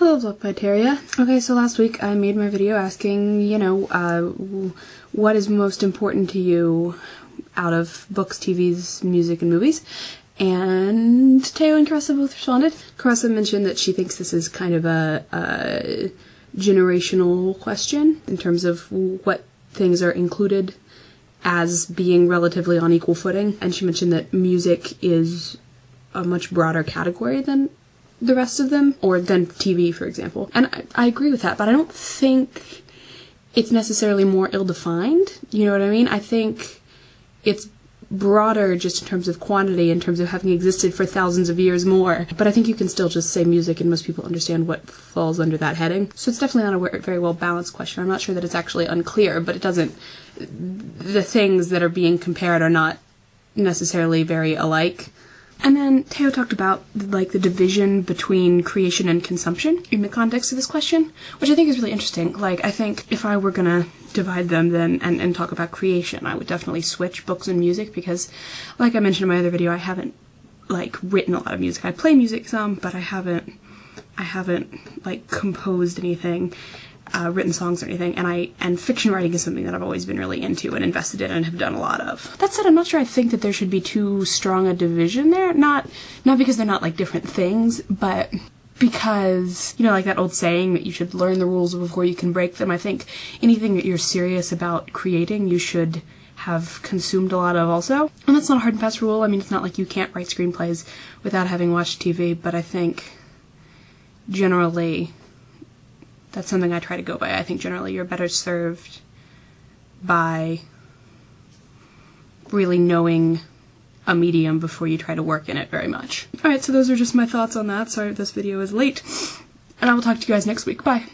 Hello Vlogfighteria. Okay, so last week I made my video asking, what is most important to you out of books, TVs, music, and movies? And Teo and Carissa both responded. Carissa mentioned that she thinks this is kind of a generational question in terms of what things are included as being relatively on equal footing. And she mentioned that music is a much broader category than the rest of them, or than TV, for example. And I agree with that, but I don't think it's necessarily more ill-defined, you know what I mean? I think it's broader just in terms of quantity, in terms of having existed for thousands of years more, but I think you can still just say music and most people understand what falls under that heading. So it's definitely not a very well balanced question. I'm not sure that it's actually unclear, but it doesn't, the things that are being compared are not necessarily very alike. And then Teo talked about the division between creation and consumption in the context of this question, which I think is really interesting. I think if I were gonna divide them then and talk about creation, I would definitely switch books and music because, like I mentioned in my other video, I haven't written a lot of music. I play music some, but I haven't composed anything, written songs or anything, and fiction writing is something that I've always been really into and invested in and have done a lot of. That said, I'm not sure I think that there should be too strong a division there, not because they're not different things, but because, like that old saying that you should learn the rules before you can break them. I think anything that you're serious about creating, you should have consumed a lot of also. And that's not a hard and fast rule. I mean, it's not like you can't write screenplays without having watched TV, but I think generally that's something I try to go by. I think generally you're better served by really knowing a medium before you try to work in it very much. Alright, so those are just my thoughts on that. Sorry if this video is late, and I will talk to you guys next week. Bye!